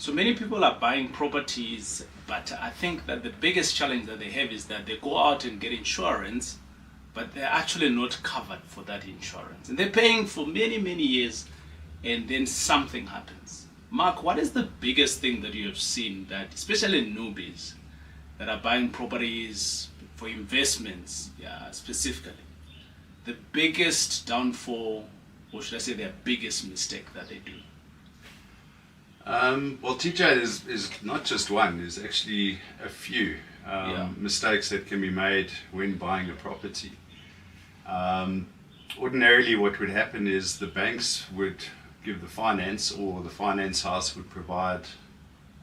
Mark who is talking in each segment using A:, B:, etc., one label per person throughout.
A: So many people are buying properties, but I think that the biggest challenge that they have is that they go out and get insurance, but they're actually not covered for that insurance. And they're paying for many, many years, and then something happens. Mark, what is the biggest thing that you have seen that, especially newbies that are buying properties for investments, specifically, the biggest downfall, or should I say their biggest mistake that they do?
B: Well, TJ is not just one, there's actually a few mistakes that can be made when buying a property. Ordinarily what would happen is the banks would give the finance, or the finance house would provide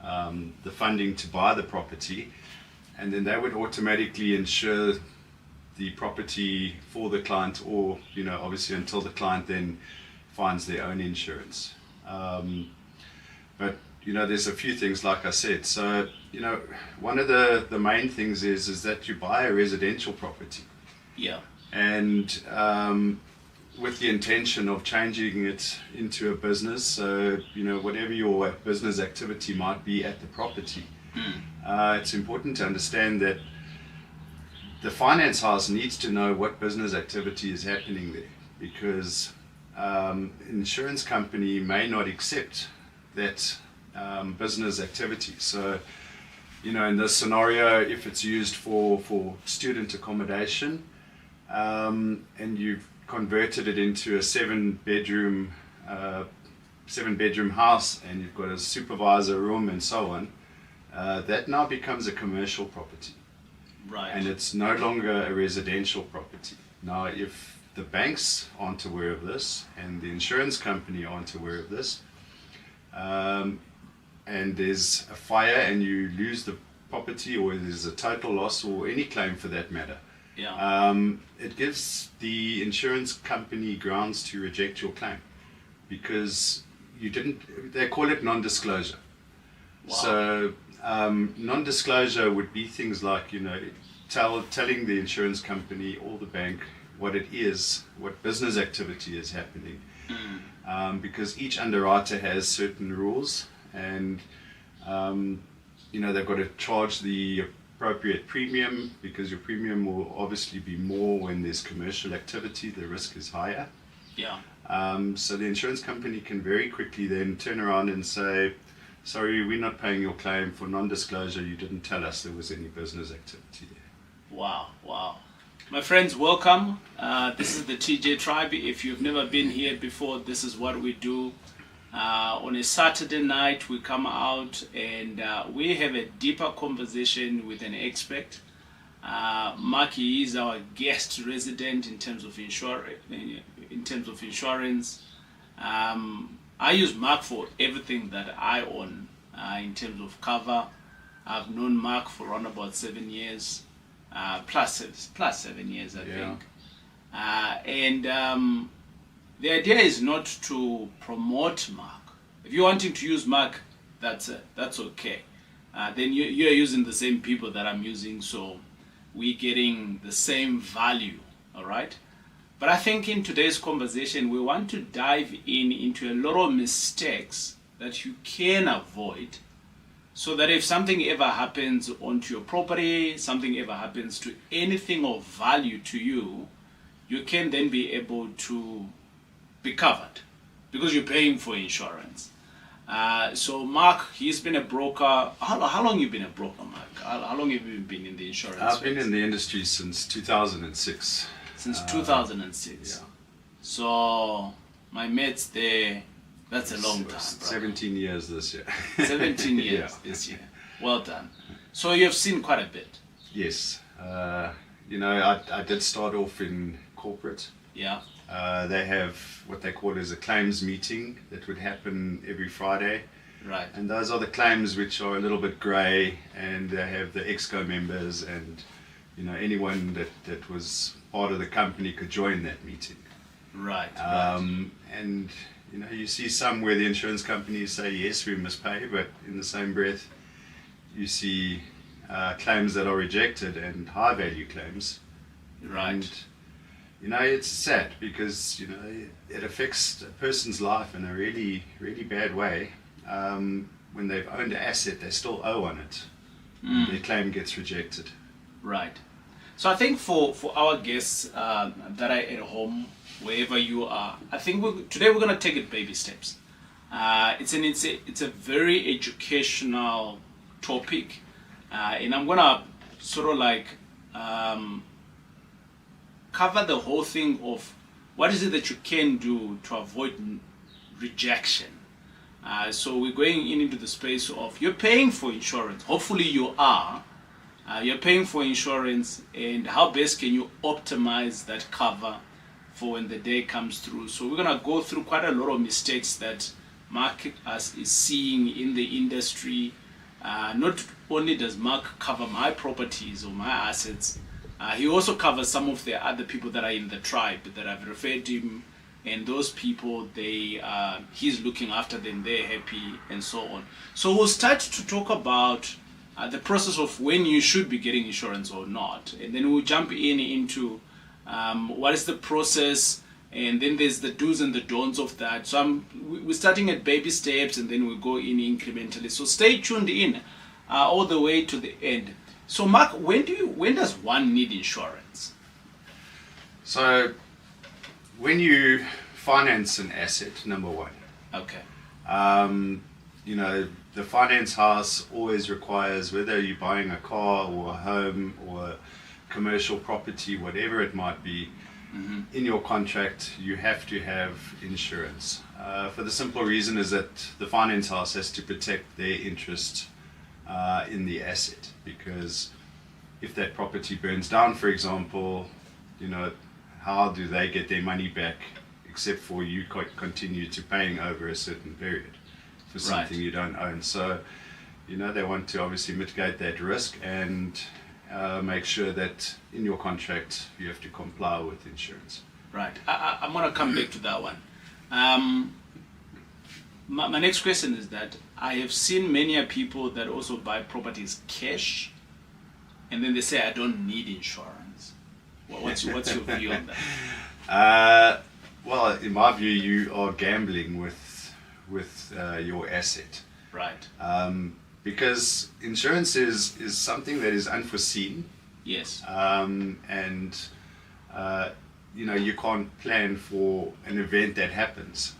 B: the funding to buy the property, and then they would automatically insure the property for the client, or obviously until the client then finds their own insurance. But there's a few things, like I said. So one of the main things is that you buy a residential property, and with the intention of changing it into a business. So whatever your business activity might be at the property, it's important to understand that the finance house needs to know what business activity is happening there, because insurance company may not accept that business activity. So in this scenario, if it's used for student accommodation, and you've converted it into a seven bedroom house, and you've got a supervisor room and so on, that now becomes a commercial property.
A: Right.
B: And it's no longer a residential property. Now, if the banks aren't aware of this, and the insurance company aren't aware of this, and there's a fire and you lose the property, or there's a total loss, or any claim for that matter, it gives the insurance company grounds to reject your claim, because they call it non-disclosure.
A: Wow.
B: So non-disclosure would be things like telling the insurance company or the bank what it is, what business activity is happening, because each underwriter has certain rules, and they've got to charge the appropriate premium, because your premium will obviously be more when there's commercial activity, the risk is higher. So the insurance company can very quickly then turn around and say, sorry, we're not paying your claim for non-disclosure, you didn't tell us there was any business activity there.
A: Wow. My friends, welcome. This is the TJ Tribe. If you've never been here before, this is what we do. On a Saturday night, we come out and we have a deeper conversation with an expert. Mark is our guest resident in terms of insurance. I use Mark for everything that I own in terms of cover. I've known Mark for around about 7 years, plus 7 years, I think. And the idea is not to promote Mark. If you're wanting to use Mark, that's okay. Then you're using the same people that I'm using, so we're getting the same value, all right? But I think in today's conversation, we want to dive into a lot of mistakes that you can avoid, so that if something ever happens onto your property, something ever happens to anything of value to you, you can then be able to be covered, because you're paying for insurance. So Mark, he's been a broker. How long you been a broker, Mark? How long have you been in the insurance
B: I've been in the industry since 2006.
A: Since 2006.
B: Yeah.
A: So my mates there, that's a long time.
B: 17 years this year.
A: 17 years this year. Well done. So you've seen quite a bit.
B: Yes. I did start off in corporate.
A: Yeah.
B: They have what they call as a claims meeting that would happen every Friday.
A: Right.
B: And those are the claims which are a little bit grey, and they have the exco members, and anyone that was part of the company could join that meeting.
A: Right.
B: And you see some where the insurance companies say yes, we must pay, but in the same breath you see claims that are rejected, and high value claims.
A: Right.
B: And it's sad, because it affects a person's life in a really, really bad way. when they've owned an asset, they still owe on it. Their claim gets rejected.
A: Right. So I think for our guests that are at home, wherever you are, I think today we're going to take it baby steps. It's a very educational topic, and I'm going to sort of like cover the whole thing of what is it that you can do to avoid rejection. So we're going into the space of you're paying for insurance. Hopefully you are. You're paying for insurance, and how best can you optimize that cover for when the day comes through. So we're going to go through quite a lot of mistakes that Marc is seeing in the industry. Not only does Marc cover my properties or my assets, he also covers some of the other people that are in the tribe that I've referred to him, and those people, he's looking after them, they're happy, and so on. So we'll start to talk about the process of when you should be getting insurance or not, and then we'll jump into what is the process, and then there's the do's and the don'ts of that. So we're starting at baby steps, and then we'll go in incrementally. So stay tuned in all the way to the end. So Marc, when does one need insurance?
B: So when you finance an asset, number one.
A: Okay.
B: The finance house always requires, whether you're buying a car or a home or a commercial property, whatever it might be, in your contract you have to have insurance. For the simple reason is that the finance house has to protect their interest in the asset, because if that property burns down, for example, how do they get their money back except for you continue to paying over a certain period for something you don't own. So they want to obviously mitigate that risk and make sure that in your contract you have to comply with insurance.
A: Right. I'm going to come back to that one. My next question is that I have seen many people that also buy properties cash, and then they say, I don't need insurance. What's your view on that?
B: Well, in my view, you are gambling with your asset.
A: Right.
B: Because insurance is something that is unforeseen.
A: Yes.
B: You can't plan for an event that happens.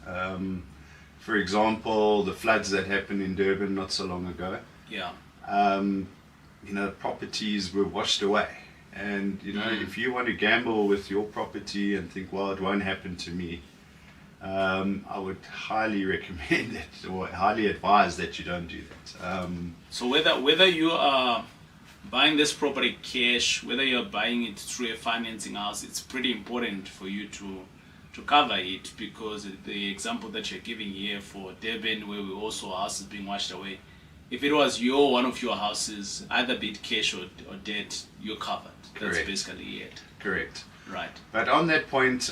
B: For example, the floods that happened in Durban not so long ago.
A: Yeah.
B: Properties were washed away. And, if you want to gamble with your property and think, well, it won't happen to me, I would highly recommend it, or highly advise that you don't do that.
A: So whether you are buying this property cash, whether you're buying it through a financing house, it's pretty important for you to cover it, because the example that you're giving here for Durban, where we also houses being washed away, if it was one of your houses, either be it cash or debt, you're covered. That's
B: Correct.
A: basically it.
B: Correct.
A: Right.
B: But on that point,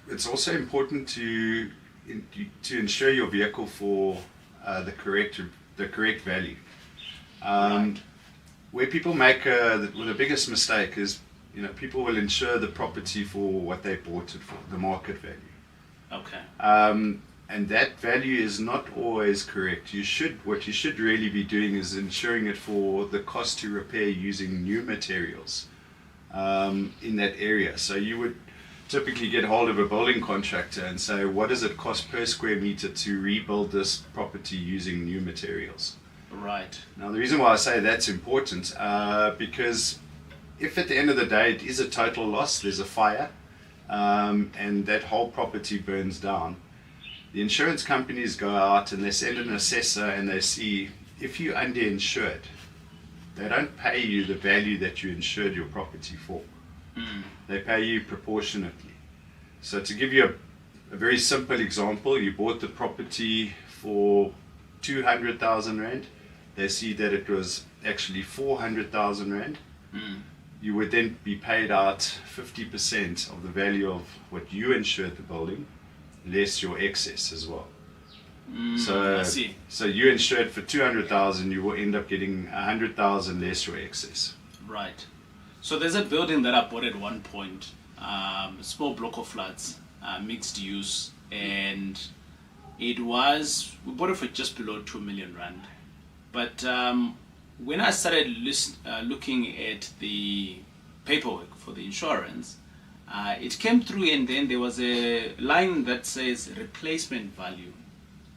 B: it's also important to insure your vehicle for the correct value.
A: Right.
B: Where people make the biggest mistake is, people will insure the property for what they bought it for, the market value.
A: Okay.
B: And that value is not always correct. What you should really be doing is insuring it for the cost to repair using new materials in that area. So you would typically get hold of a building contractor and say, what does it cost per square meter to rebuild this property using new materials?
A: Right.
B: Now, the reason why I say that's important, because if at the end of the day it is a total loss, there's a fire, and that whole property burns down, the insurance companies go out and they send an assessor and they see if you're underinsured, they don't pay you the value that you insured your property for. They pay you proportionately. So to give you a very simple example, you bought the property for 200,000 Rand. They see that it was actually 400,000 Rand. You would then be paid out 50% of the value of what you insured the building, less your excess as well.
A: I see.
B: So you insured for 200,000, you will end up getting 100,000 less your excess.
A: Right. So there's a building that I bought at one point, small block of flats, mixed use, and we bought it for just below 2 million rand. But when I started looking at the paperwork for the insurance, it came through, and then there was a line that says replacement value,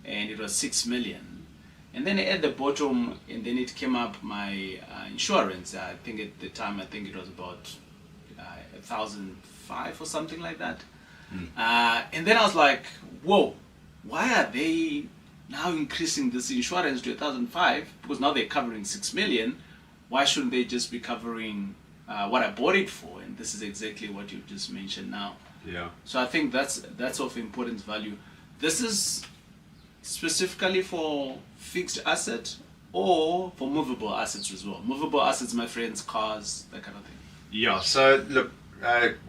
A: and it was 6 million. And then at the bottom, and then it came up my insurance. I think at the time, it was about 1,005 or something like that. And then I was like, whoa, why are they now increasing this insurance to 1,005? Because now they're covering 6 million. Why shouldn't they just be covering what I bought it for? And this is exactly what you just mentioned now.
B: Yeah.
A: So I think that's of importance value. This is specifically for fixed asset or for movable assets as well. Movable assets, my friends, cars, that kind of thing.
B: Yeah, so look,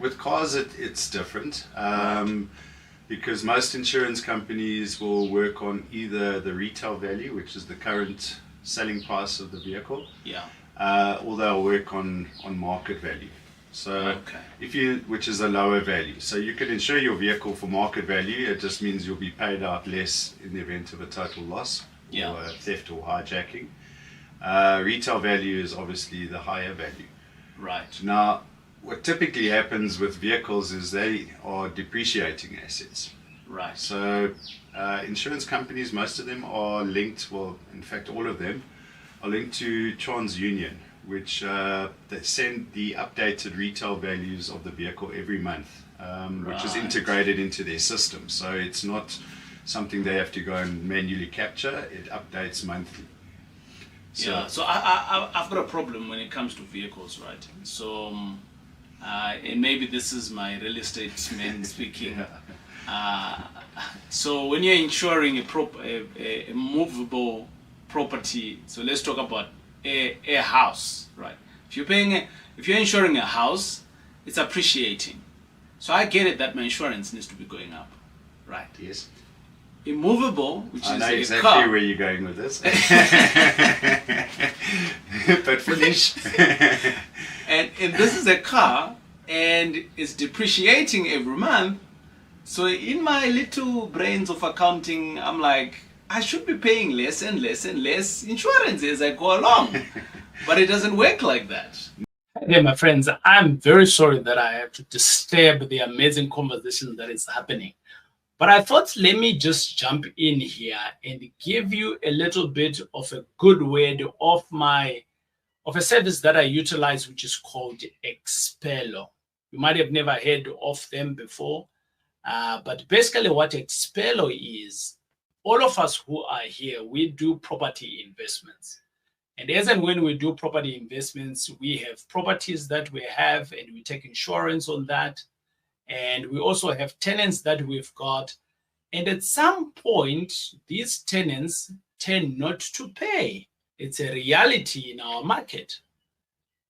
B: with cars it's different, because most insurance companies will work on either the retail value, which is the current selling price of the vehicle, or they'll work on market value. So which is a lower value. So you can insure your vehicle for market value. It just means you'll be paid out less in the event of a total loss or theft or hijacking. Retail value is obviously the higher value.
A: Right.
B: Now, what typically happens with vehicles is they are depreciating assets.
A: Right.
B: So insurance companies, most of them are linked, well, in fact, all of them are linked to TransUnion, which they send the updated retail values of the vehicle every month, which is integrated into their system. So it's not something they have to go and manually capture. It updates monthly.
A: So I've got a problem when it comes to vehicles, right? So, and maybe this is my real estate man speaking. So when you're insuring a movable property, so let's talk about a house, right? If you're insuring a house, it's appreciating. So I get it that my insurance needs to be going up, right?
B: Yes.
A: Immovable, which
B: I
A: is
B: know
A: a
B: exactly
A: car.
B: where you're going with this. But finish.
A: and this is a car, and it's depreciating every month. So in my little brains of accounting, I'm like, I should be paying less and less and less insurance as I go along. But it doesn't work like that. Hey, my friends, I'm very sorry that I have to disturb the amazing conversation that is happening. But I thought, let me just jump in here and give you a little bit of a good word of a service that I utilize, which is called Expelo. You might have never heard of them before, but basically what Expelo is, all of us who are here, we do property investments. And as and when we do property investments, we have properties that we have and we take insurance on that. And we also have tenants that we've got. And at some point, these tenants tend not to pay. It's a reality in our market.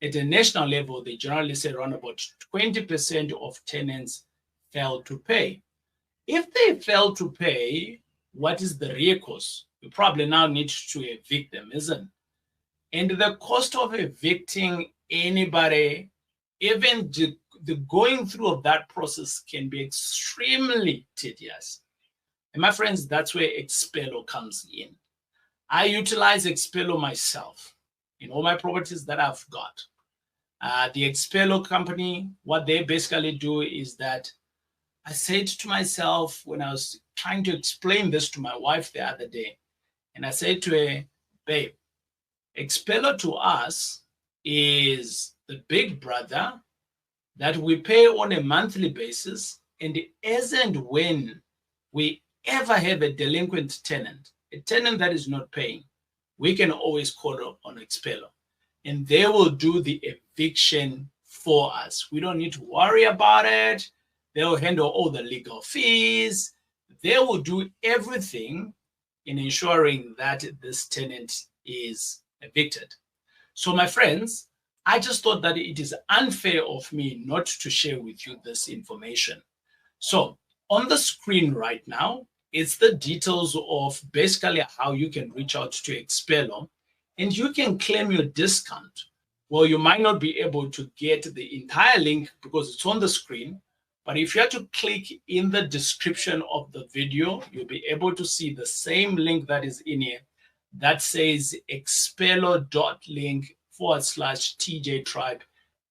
A: At a national level, they generally say around about 20% of tenants fail to pay. If they fail to pay, what is the recourse? You probably now need to evict them, isn't it? And the cost of evicting anybody, even the going through of that process, can be extremely tedious. And my friends, that's where Expelo comes in. I utilize Expelo myself in all my properties that I've got. The Expelo company, what they basically do is that I said to myself when I was trying to explain this to my wife the other day, and I said to her, babe, Expelo to us is the big brother that we pay on a monthly basis, and as and when we ever have a delinquent tenant, a tenant that is not paying, we can always call on Expelo, and they will do the eviction for us. We don't need to worry about it. They'll handle all the legal fees. They will do everything in ensuring that this tenant is evicted. So my friends, I just thought that it is unfair of me not to share with you this information. So on the screen right now, it's the details of basically how you can reach out to Expelo and you can claim your discount. Well, you might not be able to get the entire link because it's on the screen, But if you have to click in the description of the video, you'll be able to see the same link that is in here that says expelo.link/TJ Tribe.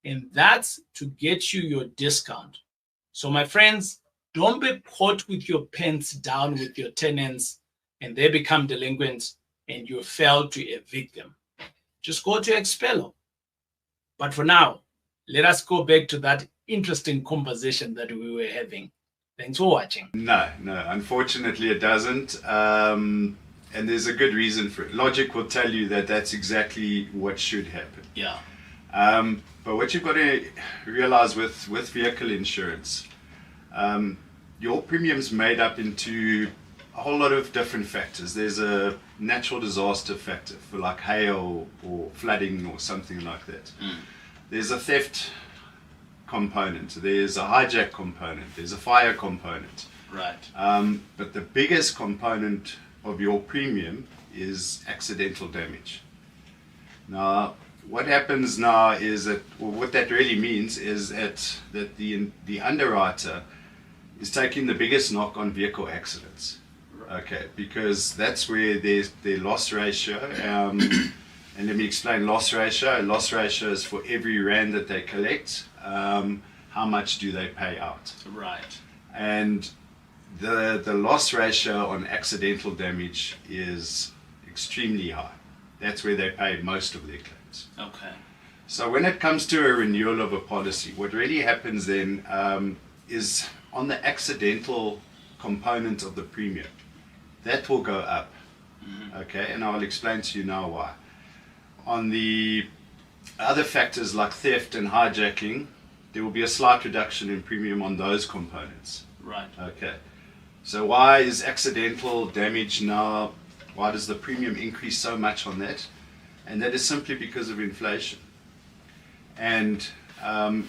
A: And that's to get you your discount. So my friends, don't be caught with your pants down with your tenants and they become delinquent and you fail to evict them. Just go to Expelo. But for now, let us go back to that interesting conversation that we were having. Thanks for watching.
B: No, unfortunately it doesn't. And there's a good reason for it. Logic will tell you that that's exactly what should happen.
A: Yeah.
B: But what you've got to realize with vehicle insurance, your premium's made up into a whole lot of different factors. There's a natural disaster factor for like hail or flooding or something like that. There's a theft component. There's a hijack component. There's a fire component.
A: Right.
B: But the biggest component of your premium is accidental damage. Now, what happens now is that, well, what that really means is that the underwriter is taking the biggest knock on vehicle accidents. Okay, because that's where there's the loss ratio. And let me explain loss ratio. Loss ratio is for every rand that they collect, how much do they pay out?
A: Right.
B: And the loss ratio on accidental damage is extremely high. That's where they pay most of their claims.
A: Okay.
B: So when it comes to a renewal of a policy, what really happens then is on the accidental component of the premium, that will go up. Okay, and I'll explain to you now why. On the other factors like theft and hijacking, there will be a slight reduction in premium on those components.
A: Right.
B: Okay. So why is accidental damage now, why does the premium increase so much on that? And that is simply because of inflation. And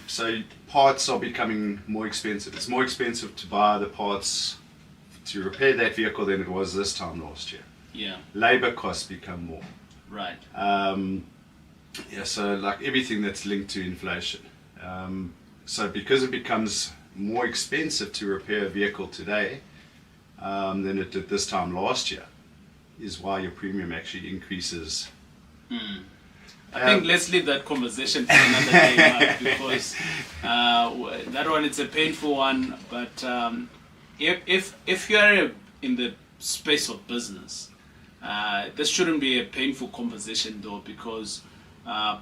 B: so parts are becoming more expensive. It's more expensive to buy the parts to repair that vehicle than it was this time last year.
A: Yeah.
B: Labor costs become more.
A: Right.
B: So like everything that's linked to inflation. So because it becomes more expensive to repair a vehicle today than it did this time last year, is why your premium actually increases.
A: I think let's leave that conversation for another day, Mark, because that one, it's a painful one. But if you are in the space of business, this shouldn't be a painful conversation though, because I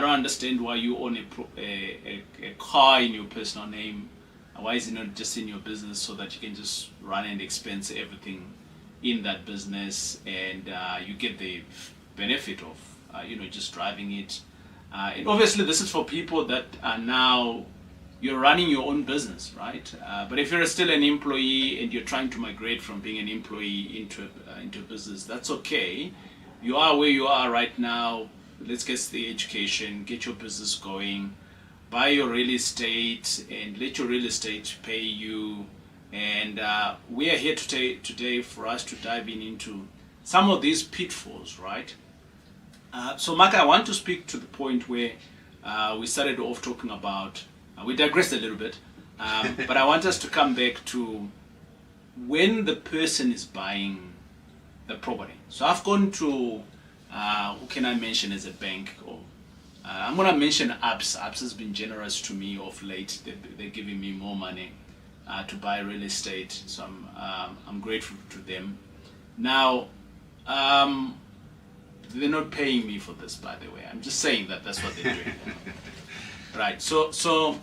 A: don't understand why you own a car in your personal name. Why is it not just in your business so that you can just run and expense everything in that business and you get the benefit of just driving it. And obviously this is for people that are now, you're running your own business, right? But if you're still an employee and you're trying to migrate from being an employee into a business, that's okay. You are where you are right now. Let's get the education, get your business going, buy your real estate and let your real estate pay you. And we are here today for us to dive into some of these pitfalls, right? So Mark, I want to speak to the point where we started off talking about, we digressed a little bit, but I want us to come back to when the person is buying the property. So I've gone to, who can I mention as a bank? Or I'm going to mention Absa. Absa has been generous to me of late. They're giving me more money to buy real estate, so I'm grateful to them. Now, they're not paying me for this, by the way. I'm just saying that's what they're doing. Right. So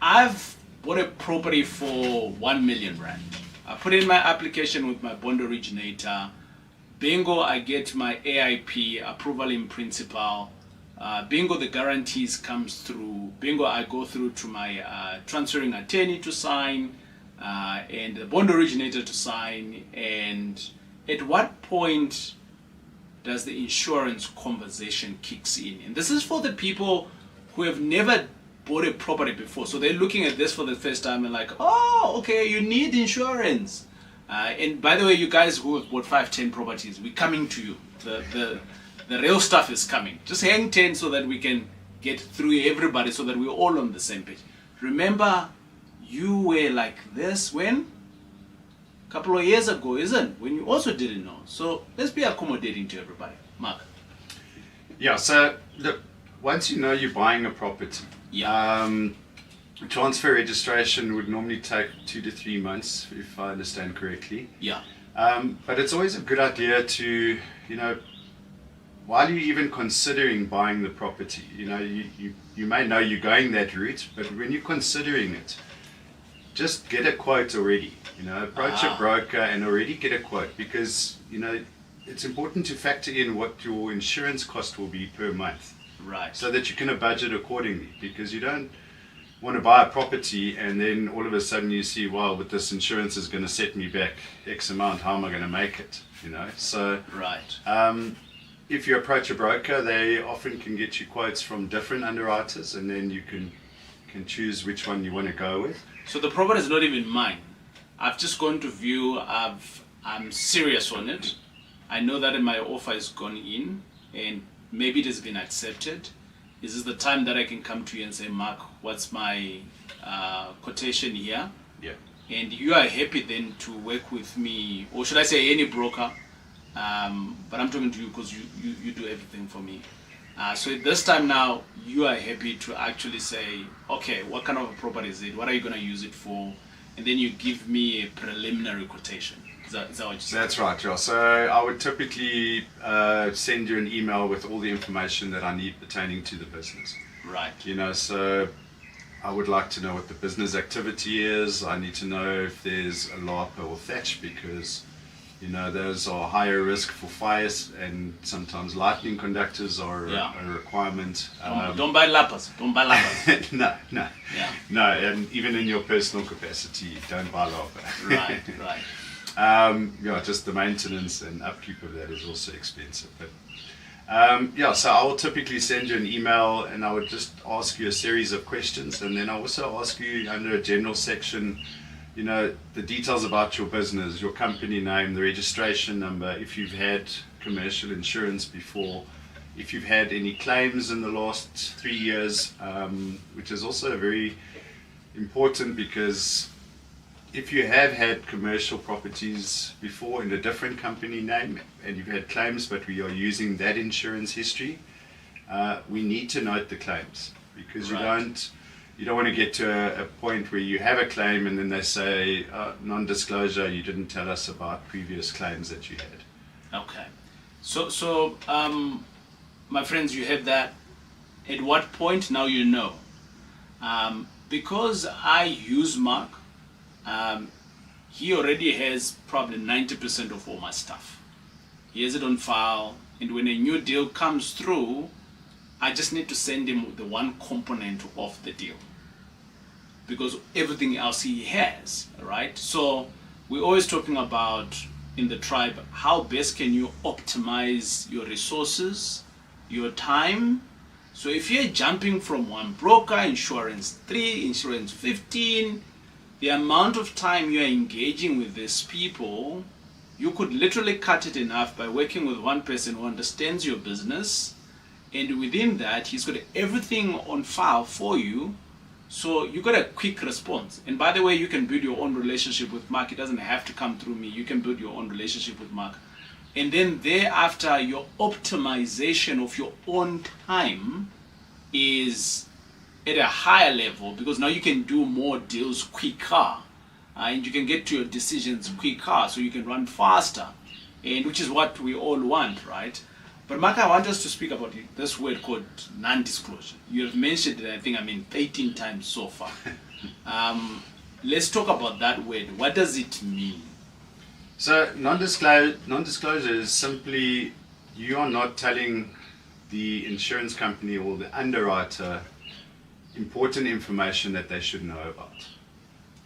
A: I've bought a property for 1 million rand. I put in my application with my bond originator. Bingo, I get my AIP, approval in principle. Bingo, the guarantees comes through. Bingo, I go through to my transferring attorney to sign and the bond originator to sign. And at what point does the insurance conversation kicks in? And this is for the people who have never bought a property before. So they're looking at this for the first time and like, oh, okay, you need insurance. And by the way, you guys who have bought 5-10 properties, we're coming to you. The real stuff is coming. Just hang 10 so that we can get through everybody, so that we're all on the same page. Remember, you were like this when? A couple of years ago, isn't it? When you also didn't know. So let's be accommodating to everybody. Mark.
B: Yeah, so look, once you know you're buying a property, transfer registration would normally take 2 to 3 months, if I understand correctly.
A: Yeah.
B: But it's always a good idea to, while you're even considering buying the property, you may know you're going that route, but when you're considering it, just get a quote already. Approach a broker and already get a quote, because it's important to factor in what your insurance cost will be per month,
A: right?
B: So that you can budget accordingly, because you don't want to buy a property and then all of a sudden you see, wow, but this insurance is going to set me back X amount, how am I going to make it? So
A: right.
B: If you approach a broker, they often can get you quotes from different underwriters, and then you can choose which one you want to go with.
A: So the property is not even mine. I've just gone to view. I'm serious on it. I know that my offer has gone in and maybe it has been accepted. Is this the time that I can come to you and say, Mark, what's my quotation here?
B: Yeah.
A: And you are happy then to work with me, or should I say any broker? But I'm talking to you because you do everything for me. So this time now, you are happy to actually say, okay, what kind of a property is it? What are you going to use it for? And then you give me a preliminary quotation. Is that what you said?
B: That's right, Joel. So I would typically send you an email with all the information that I need pertaining to the business.
A: Right.
B: So I would like to know what the business activity is. I need to know if there's a LARPA or thatch, because those are higher risk for fires, and sometimes lightning conductors are a requirement.
A: Don't buy lapas. Don't buy lapas.
B: No.
A: Yeah.
B: No, and even in your personal capacity, don't buy LARPA.
A: Right.
B: Just the maintenance and upkeep of that is also expensive. But so I will typically send you an email, and I would just ask you a series of questions, and then I also ask you under a general section, the details about your business, your company name, the registration number, if you've had commercial insurance before, if you've had any claims in the last 3 years, which is also very important, because if you have had commercial properties before in a different company name and you've had claims, but we are using that insurance history, we need to note the claims, because you don't want to get to a point where you have a claim and then they say, non-disclosure, you didn't tell us about previous claims that you had.
A: Okay. So my friends, you heard that. At what point now you know? Because I use Mark, he already has probably 90% of all my stuff. He has it on file, and when a new deal comes through, I just need to send him the one component of the deal, because everything else he has, right? So we're always talking about in the tribe, how best can you optimize your resources, your time. So if you're jumping from one broker, insurance 3, insurance 15, the amount of time you're engaging with these people, you could literally cut it in half by working with one person who understands your business, and within that, he's got everything on file for you. So you got a quick response. And by the way, you can build your own relationship with Mark. It doesn't have to come through me. You can build your own relationship with Mark. And then thereafter, your optimization of your own time is at a higher level, because now you can do more deals quicker, and you can get to your decisions quicker, so you can run faster, and which is what we all want, right? But Mark, I want us to speak about this word called non-disclosure. You have mentioned it, I think, 13 times so far. Let's talk about that word. What does it mean?
B: So non-disclosure is simply, you are not telling the insurance company or the underwriter important information that they should know about.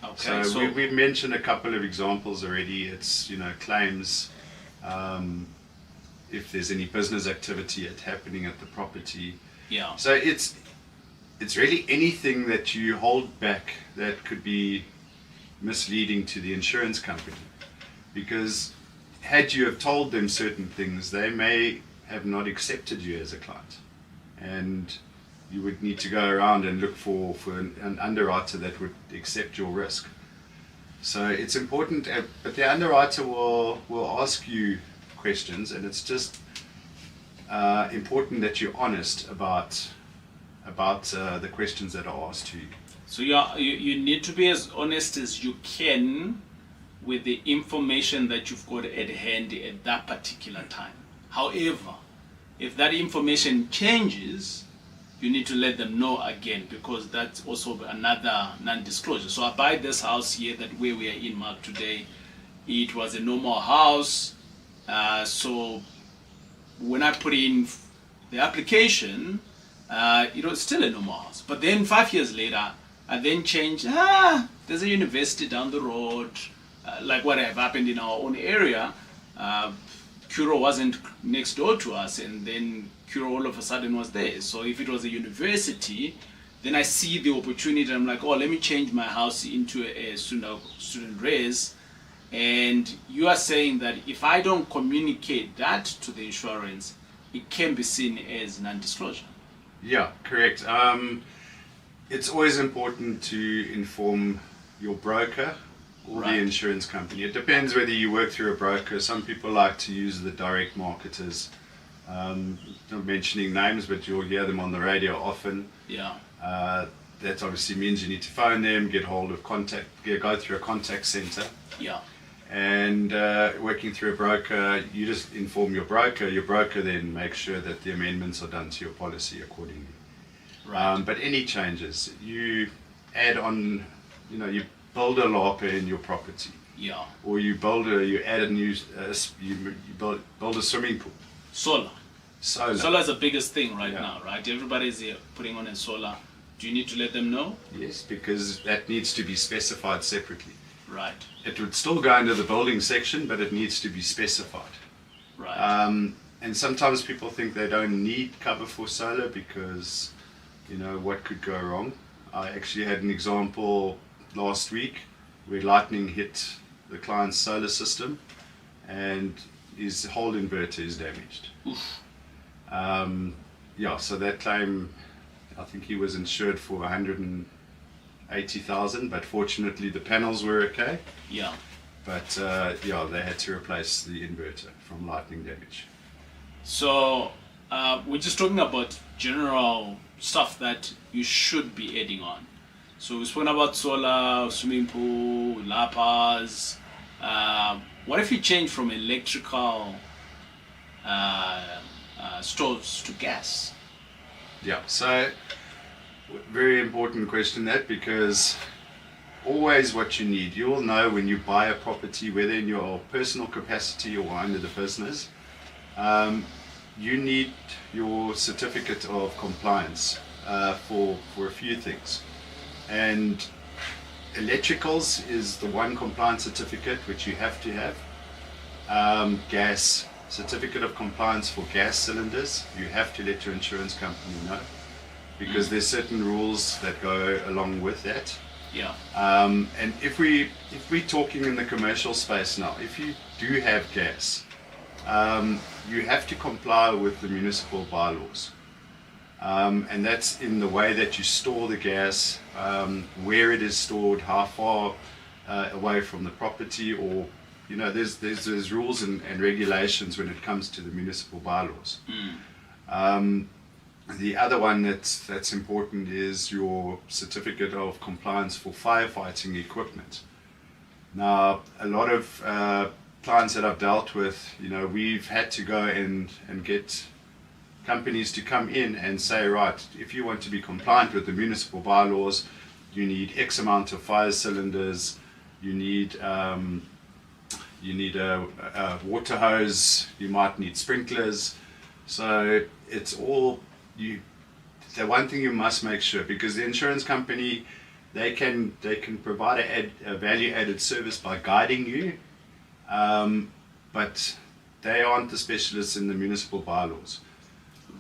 A: Okay,
B: so we've mentioned a couple of examples already. It's claims, if there's any business activity happening at the property.
A: Yeah.
B: So it's really anything that you hold back that could be misleading to the insurance company, because had you have told them certain things, they may have not accepted you as a client. And you would need to go around and look for an underwriter that would accept your risk. So it's important, but the underwriter will ask you questions, and it's just important that you're honest about the questions that are asked to you.
A: So you need to be as honest as you can with the information that you've got at hand at that particular time. However, if that information changes, you need to let them know again, because that's also another non-disclosure. So I buy this house here, that where we are in, Mark, today. It was a normal house. So when I put in the application, it was still a normal house. But then 5 years later, I then changed, there's a university down the road, like what have happened in our own area. Curo wasn't next door to us, and then Curo all of a sudden was there. So if it was a university, then I see the opportunity. I'm like, let me change my house into a student res. And you are saying that if I don't communicate that to the insurance, it can be seen as non-disclosure.
B: Yeah, correct. It's always important to inform your broker or the insurance company. It depends whether you work through a broker. Some people like to use the direct marketers. Not mentioning names, but you'll hear them on the radio often.
A: Yeah.
B: That obviously means you need to phone them, get hold of go through a contact center.
A: Yeah.
B: And working through a broker, you just inform your broker. Your broker then makes sure that the amendments are done to your policy accordingly.
A: Right.
B: But any changes, you add on, you build a LARPA in your property.
A: Yeah.
B: Or you add a new, you build a swimming pool.
A: Solar.
B: Solar
A: is the biggest thing right now, right? Everybody's putting on a solar. Do you need to let them know?
B: Yes, because that needs to be specified separately.
A: Right.
B: It would still go under the building section, but it needs to be specified.
A: Right.
B: And sometimes people think they don't need cover for solar because, what could go wrong. I actually had an example last week where lightning hit the client's solar system and his whole inverter is damaged.
A: Oof.
B: So that claim, I think he was insured for 180,000, but fortunately the panels were okay.
A: Yeah.
B: But they had to replace the inverter from lightning damage.
A: So we're just talking about general stuff that you should be adding on. So we've spoken about solar, swimming pool, LARPAs. What if you change from electrical stoves to gas?
B: Yeah, so very important question that, because always what you need, you'll know when you buy a property, whether in your personal capacity or under the business, you need your certificate of compliance for a few things. And electricals is the one compliance certificate which you have to have. Gas, certificate of compliance for gas cylinders, you have to let your insurance company know, because there's certain rules that go along with that.
A: Yeah.
B: And if we're talking in the commercial space now, if you do have gas, you have to comply with the municipal bylaws. And that's in the way that you store the gas, where it is stored, how far away from the property, or there's rules and regulations when it comes to the municipal bylaws. The other one that's important is your certificate of compliance for firefighting equipment. Now, a lot of clients that I've dealt with, we've had to go and get companies to come in and say, right, if you want to be compliant with the municipal bylaws, you need X amount of fire cylinders, you need a water hose, you might need sprinklers. So it's all the one thing you must make sure, because the insurance company, they can provide a value added service by guiding you, but they aren't the specialists in the municipal bylaws.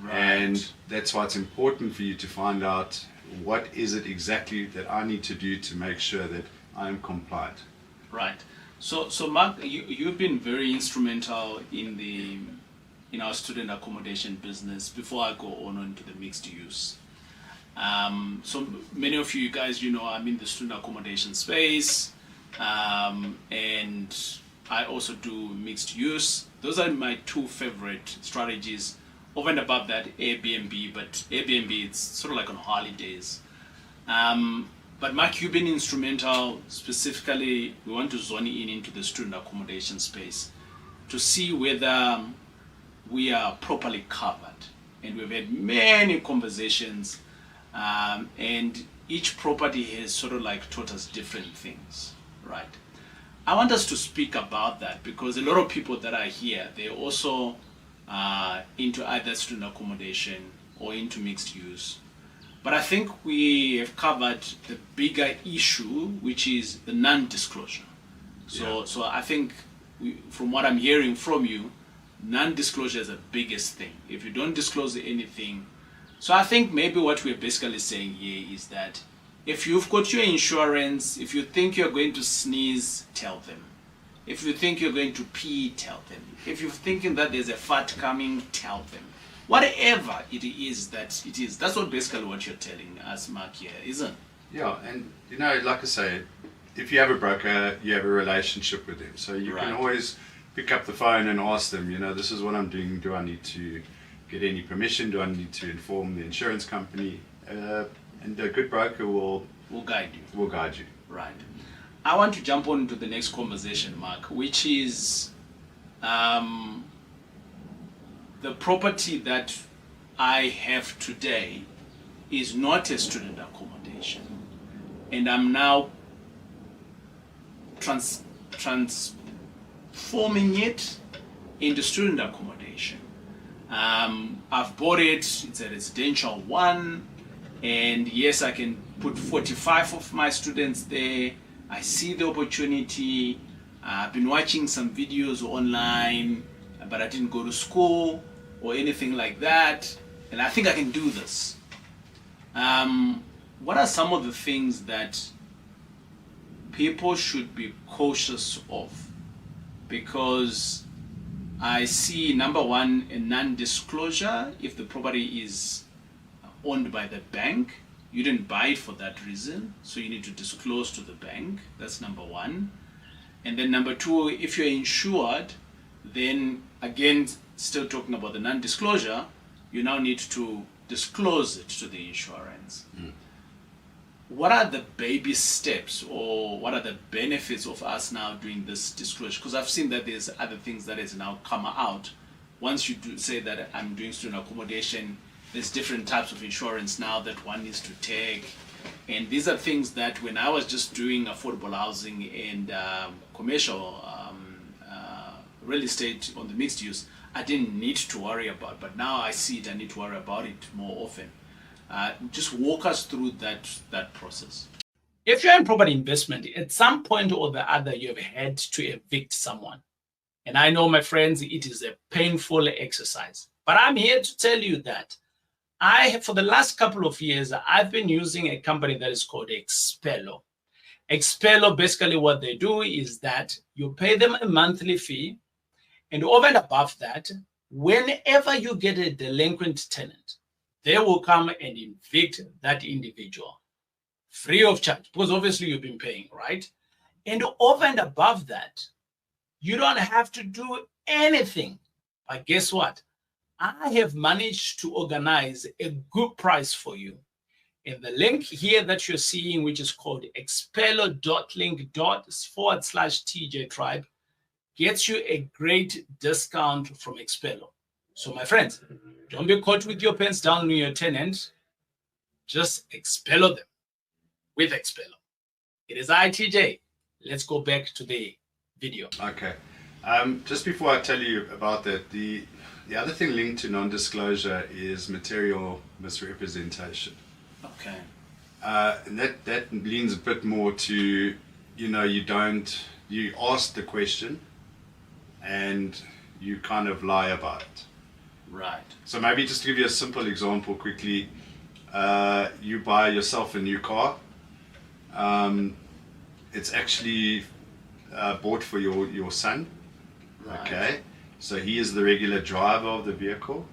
A: Right.
B: And that's why it's important for you to find out what is it exactly that I need to do to make sure that I am compliant.
A: Right. So Marc, you've been very instrumental in our student accommodation business before I go on into the mixed use. So many of you guys, I'm in the student accommodation space, and I also do mixed use. Those are my two favorite strategies. Over and above that, Airbnb, but Airbnb, it's sort of like on holidays. But Mark, you've been instrumental. Specifically, we want to zone in into the student accommodation space to see whether we are properly covered. And we've had many conversations, and each property has sort of like taught us different things, right? I want us to speak about that because a lot of people that are here, they're also into either student accommodation or into mixed use. But I think we have covered the bigger issue, which is the non-disclosure. So I think from what I'm hearing from you, non-disclosure is the biggest thing. If you don't disclose anything, so I think maybe what we're basically saying here is that if you've got your insurance, if you think you're going to sneeze, tell them. If you think you're going to pee, tell them. If you're thinking that there's a fart coming, tell them. Whatever it is that it is, that's what basically what you're telling us, Mark, here, isn't it?
B: Yeah, and like I say, if you have a broker, you have a relationship with them. So you can always pick up the phone and ask them, this is what I'm doing. Do I need to get any permission? Do I need to inform the insurance company? And a good broker will
A: guide you.
B: Will guide you.
A: Right. I want to jump on to the next conversation, Mark, which is the property that I have today is not a student accommodation, and I'm now transforming it into student accommodation. I've bought it, it's a residential one, and yes, I can put 45 of my students there. I see the opportunity. I've been watching some videos online, but I didn't go to school or anything like that, and I think I can do this. What are some of the things that people should be cautious of? Because I see, number one, a non-disclosure. If the property is owned by the bank, you didn't buy it for that reason, so you need to disclose to the bank. That's number one. And then number two, if you're insured, then again, still talking about the non-disclosure, you now need to disclose it to the insurance. What are the baby steps, or what are the benefits of us now doing this disclosure? Because I've seen that there's other things that has now come out. Once you do say that I'm doing student accommodation, there's different types of insurance now that one needs to take. And these are things that when I was just doing affordable housing and commercial real estate on the mixed use, I didn't need to worry about, but now I see it, I need to worry about it more often. Just walk us through that process. If you're in property investment, at some point or the other, you have had to evict someone. And I know, my friends, it is a painful exercise. But I'm here to tell you that for the last couple of years, I've been using a company that is called Expello. Expello, basically what they do is that you pay them a monthly fee, and over and above that, whenever you get a delinquent tenant, they will come and evict that individual free of charge, because obviously you've been paying, right? And over and above that, you don't have to do anything. But guess what? I have managed to organize a good price for you. And the link here that you're seeing, which is called expello.link./TJ Tribe, gets you a great discount from Expello. So my friends, don't be caught with your pants down on your tenant. Just Expello them with Expello. It is TJ. Let's go back to the video.
B: Okay. Just before I tell you about that, the other thing linked to non-disclosure is material misrepresentation.
A: Okay.
B: And that leans a bit more to, you ask the question and you kind of lie about it.
A: Right.
B: So maybe just to give you a simple example quickly, you buy yourself a new car. It's actually bought for your son.
A: Right.
B: Okay. So he is the regular driver of the vehicle,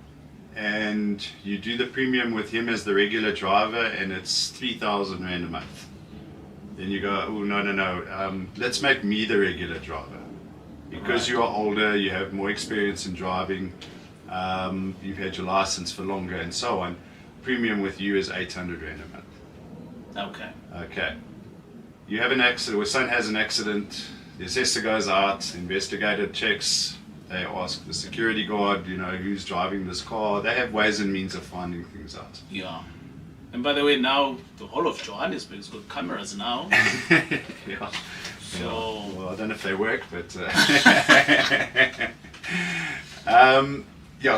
B: and you do the premium with him as the regular driver, and it's 3,000 Rand a month. Then you go, oh, no, let's make me the regular driver. Because you are older, you have more experience in driving, you've had your license for longer and so on. Premium with you is 800 Rand a month. Okay. You have an accident, or son has an accident, the assessor goes out, investigator checks, they ask the security guard, who's driving this car. They have ways and means of finding things out.
A: Yeah. And by the way, now the whole of Johannesburg's got cameras now.
B: Yeah.
A: So,
B: well, I don't know if they work, but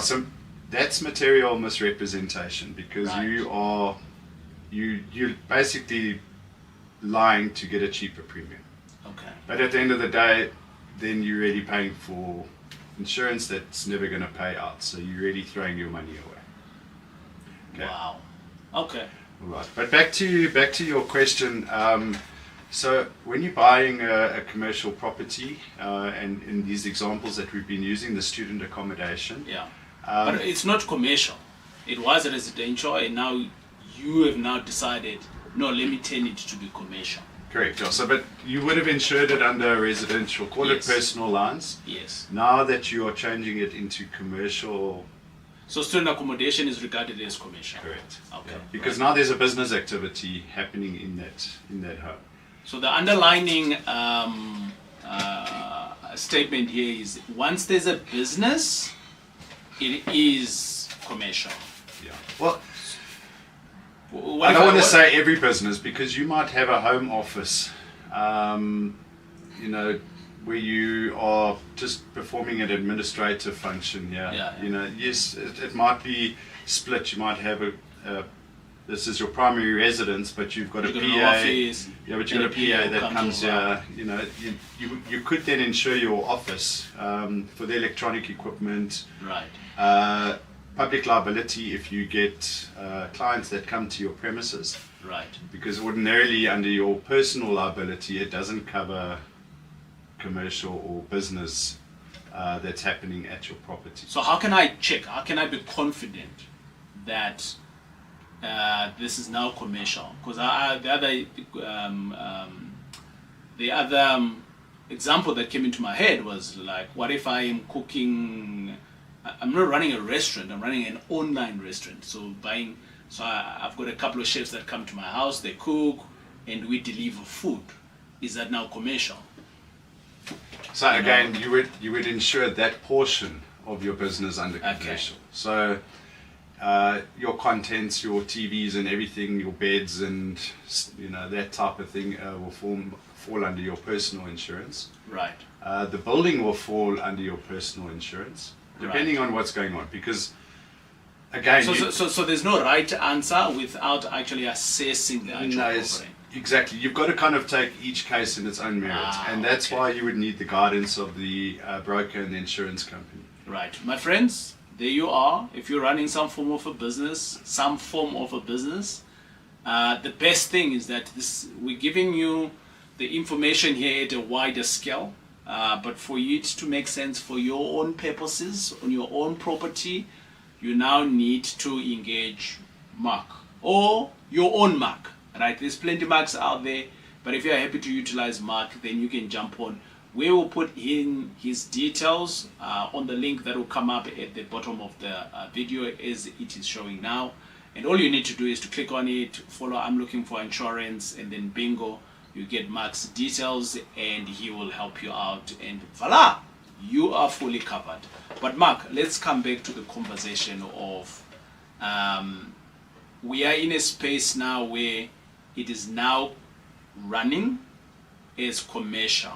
B: so that's material misrepresentation, because you're basically lying to get a cheaper premium.
A: Okay.
B: But at the end of the day, then you're really paying for insurance that's never going to pay out, so you're really throwing your money away. Okay.
A: Wow. Okay.
B: All right. But back to your question. So when you're buying a commercial property, and in these examples that we've been using, the student accommodation.
A: Yeah. But it's not commercial. It was residential, and now you have now decided, no, let me turn it to be commercial.
B: Correct. Yeah. So, but you would have insured it under residential, call it personal lines.
A: Yes.
B: Now that you are changing it into commercial.
A: So student accommodation is regarded as commercial.
B: Correct.
A: Okay.
B: Yeah. Because now there's a business activity happening in that home.
A: So the underlining statement here is, once there's a business, it is commercial.
B: Yeah. Well, I don't want to say every business, because you might have a home office, where you are just performing an administrative function. Yeah. Yes, it might be split. You might have this is your primary residence, but you've got a PA.
A: Office,
B: yeah, but you've got a PA that comes here. You could then insure your office for the electronic equipment.
A: Right.
B: Public liability if you get clients that come to your premises.
A: Right.
B: Because ordinarily under your personal liability, it doesn't cover commercial or business that's happening at your property.
A: So how can I check? How can I be confident that this is now commercial? Because the other example that came into my head was like, what if I am cooking? I'm not running a restaurant. I'm running an online restaurant. So I've got a couple of chefs that come to my house. They cook, and we deliver food. Is that now commercial?
B: So again, you would insure that portion of your business under commercial. So your contents, your TVs and everything, your beds and that type of thing will fall under your personal insurance.
A: Right.
B: The building will fall under your personal insurance, depending on what's going on. Because again,
A: so there's no right answer without actually assessing the actual property.
B: Exactly. You've got to kind of take each case in its own merit, and that's why you would need the guidance of the broker and the insurance company.
A: Right. My friends, there you are. If you're running some form of a business, the best thing is that we're giving you the information here at a wider scale, but for it to make sense for your own purposes, on your own property, you now need to engage Marc or your own Marc. Right, there's plenty Marcs out there, but if you're happy to utilize Marc, then you can jump on. We will put in his details on the link that will come up at the bottom of the video as it is showing now. And all you need to do is to click on it, follow I'm looking for insurance, and then bingo, you get Marc's details and he will help you out, and voila, you are fully covered. But Marc, let's come back to the conversation of we are in a space now where it is now running as commercial.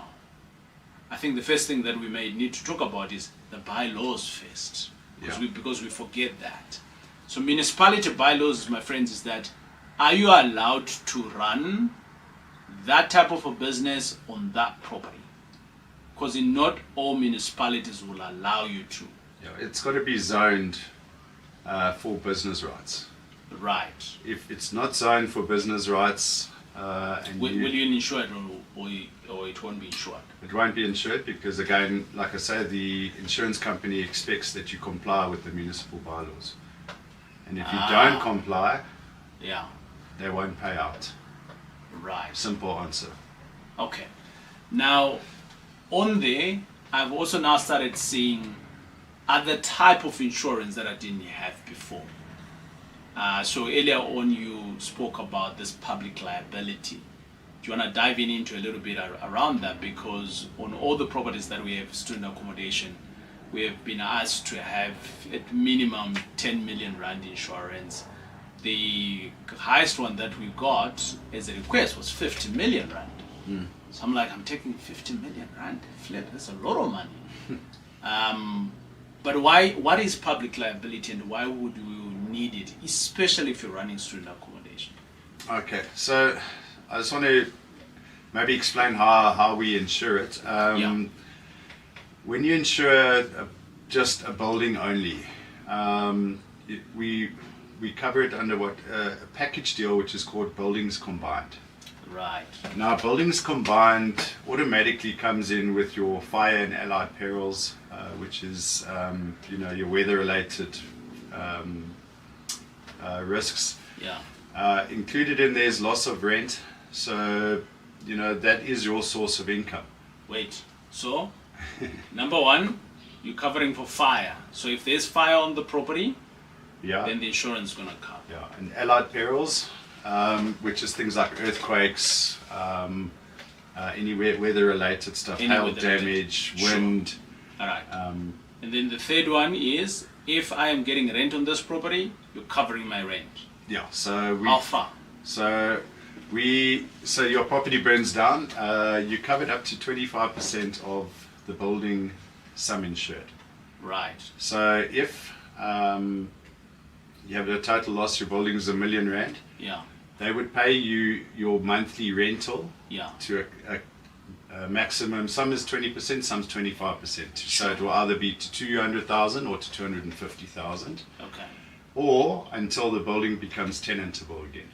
A: I think the first thing that we may need to talk about is the bylaws first, because we forget that. So municipality bylaws, my friends, is that, are you allowed to run that type of a business on that property? Because not all municipalities will allow you to.
B: Yeah, it's got to be zoned for business rights.
A: Right.
B: If it's not zoned for business rights,
A: will you insure it or it won't be insured?
B: It won't be insured because, again, like I say, the insurance company expects that you comply with the municipal bylaws. And if you don't comply,
A: Yeah.
B: they won't pay out.
A: Right.
B: Simple answer.
A: Okay. Now, on there, I've also now started seeing other type of insurance that I didn't have before. So earlier on, you spoke about this public liability. Do you want to dive into a little bit around that? Because on all the properties that we have student accommodation, we have been asked to have at minimum 10 million rand insurance. The highest one that we got as a request was 50 million rand. So I'm like, I'm taking 50 million rand. Flip, that's a lot of money. But why? What is public liability, and why would you need it, especially if you're running student accommodation?
B: Okay, so I just want to maybe explain how we insure it. When you insure just a building only, we cover it under a package deal, which is called buildings combined.
A: Right.
B: Now, buildings combined automatically comes in with your fire and allied perils, which is your weather-related risks.
A: Yeah.
B: Included in there is loss of rent, so that is your source of income.
A: Wait. So, number one, you're covering for fire. So if there's fire on the property, then the insurance is going to cover.
B: Yeah, and allied perils, which is things like earthquakes, any weather-related stuff, hail damage, wind.
A: All right. And then the third one is, if I am getting rent on this property, you're covering my rent.
B: Yeah. So
A: how far?
B: So your property burns down. You covered up to 25% of the building sum insured.
A: Right.
B: So if you have a total loss, your building is R1 million.
A: Yeah.
B: They would pay you your monthly rental.
A: Yeah.
B: To a maximum. Some is 20%, some is 25%. So it will either be to 200,000 or to 250,000.
A: Okay.
B: Or until the building becomes tenantable again.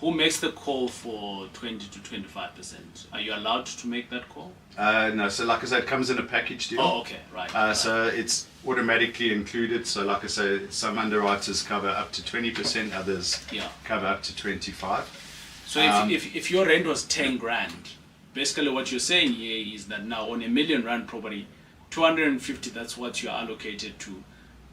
A: Who makes the call for 20 to 25%? Are you allowed to make that call?
B: No, so like I said, it comes in a package deal.
A: Oh, okay, right.
B: So it's automatically included. So like I say, some underwriters cover up to 20%, others cover up to 25%.
A: So if your rent was 10 grand, basically what you're saying here is that now on R1 million property, 250, that's what you're allocated to.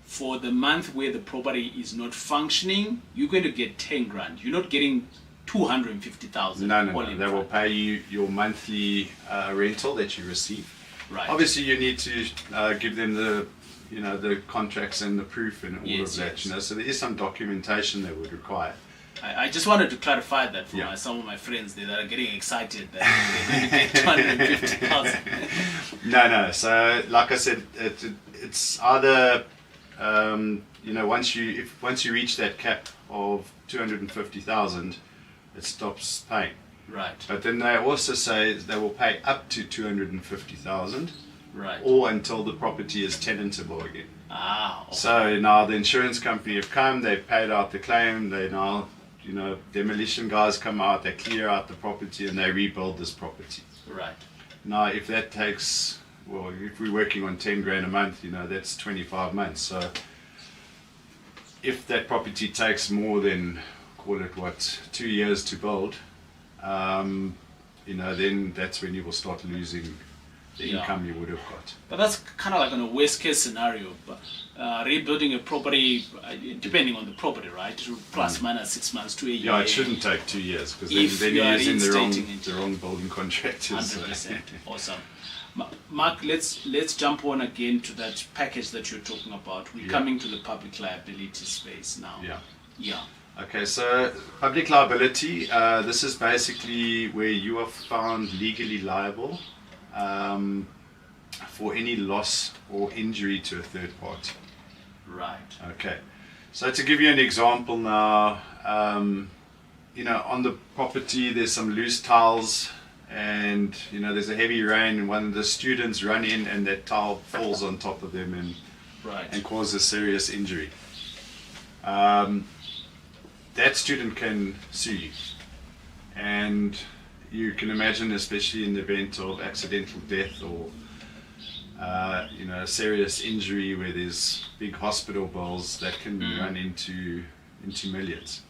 A: For the month where the property is not functioning, you're going to get 10 grand. You're not getting 250,000.
B: No. They will pay you your monthly rental that you receive.
A: Right.
B: Obviously, you need to give them the contracts and the proof and all of that.
A: Yes.
B: So there is some documentation they would require.
A: I just wanted to clarify that for some of my friends that are getting excited that they're going to get 250,000.
B: No. So like I said, it's either once you reach that cap of 250,000, it stops paying.
A: Right.
B: But then they also say they will pay up to 250,000.
A: Right.
B: Or until the property is tenantable again.
A: Okay.
B: So now the insurance company have come, they've paid out the claim, they now, demolition guys come out, they clear out the property and they rebuild this property.
A: Right.
B: Now if that takes, if we're working on 10 grand a month, that's 25 months. So if that property takes more than, call it 2 years to build, then that's when you will start losing the income you would have got.
A: But that's kind of like in a worst case scenario. But rebuilding a property, depending on the property, right? Plus minus 6 months to a year.
B: Yeah, it shouldn't take 2 years because then you're using the wrong building contractors.
A: 100%. Awesome. Mark, let's jump on again to that package that you're talking about. We're coming to the public liability space now. Yeah.
B: Okay, so public liability, this is basically where you are found legally liable for any loss or injury to a third party.
A: Right.
B: Okay, so to give you an example now, on the property there's some loose tiles and there's a heavy rain and one of the students run in and that tile falls on top of them and causes serious injury. That student can sue you, and you can imagine, especially in the event of accidental death or serious injury where there's big hospital bills, that can run into into millions.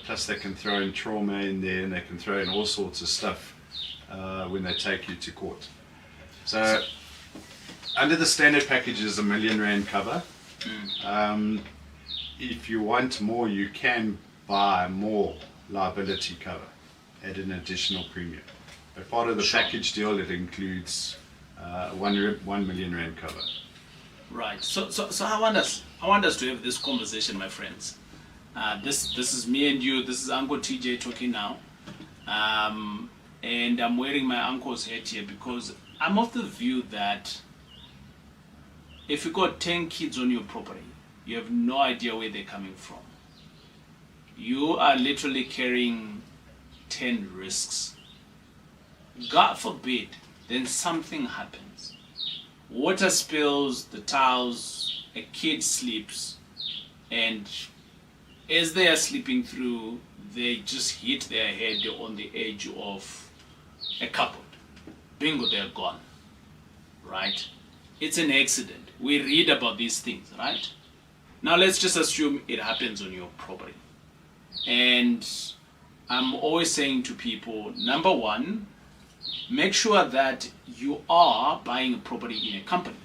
B: Plus they can throw in trauma in there, and they can throw in all sorts of stuff when they take you to court. So under the standard package is R1 million cover. If you want more, you can buy more liability cover at an additional premium. But part of the package deal, it includes 1 million rand cover.
A: Right. So I want us to have this conversation, my friends. This is me and you. This is Uncle TJ talking now, and I'm wearing my uncle's hat here because I'm of the view that if you got 10 kids on your property, you have no idea where they're coming from. You are literally carrying 10 risks. God forbid, then something happens. Water spills, the tiles, a kid sleeps, and as they are sleeping through, they just hit their head on the edge of a cupboard. Bingo, they're gone. Right? It's an accident. We read about these things, right? Now let's just assume it happens on your property. And I'm always saying to people, number one, make sure that you are buying a property in a company.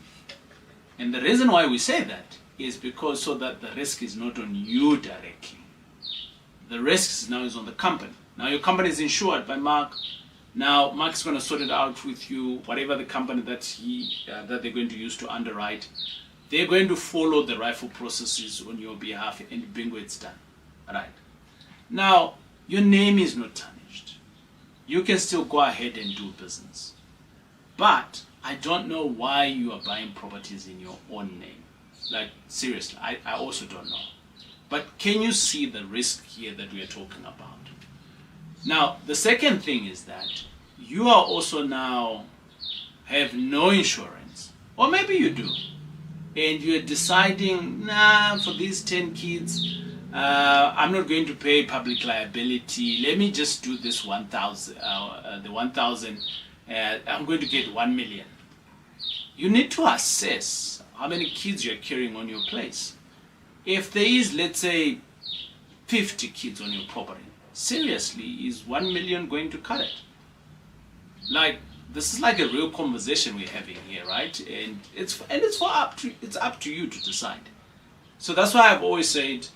A: And the reason why we say that is because so that the risk is not on you directly. The risk now is on the company. Now your company is insured by Marc. Now Marc's going to sort it out with you, whatever the company that they're going to use to underwrite. They're going to follow the rightful processes on your behalf, and bingo, it's done. Right. Now, your name is not tarnished. You can still go ahead and do business. But I don't know why you are buying properties in your own name. Like, seriously, I also don't know. But can you see the risk here that we are talking about? Now, the second thing is that you are also now have no insurance. Or maybe you do. And you're deciding, for these 10 kids, I'm not going to pay public liability. Let me just do this 1,000, the 1,000. I'm going to get 1 million. You need to assess how many kids you're carrying on your place. If there is, let's say, 50 kids on your property, seriously, is 1 million going to cut it? Like, this is like a real conversation we're having here, right? And it's up to you to decide. So that's why I've always said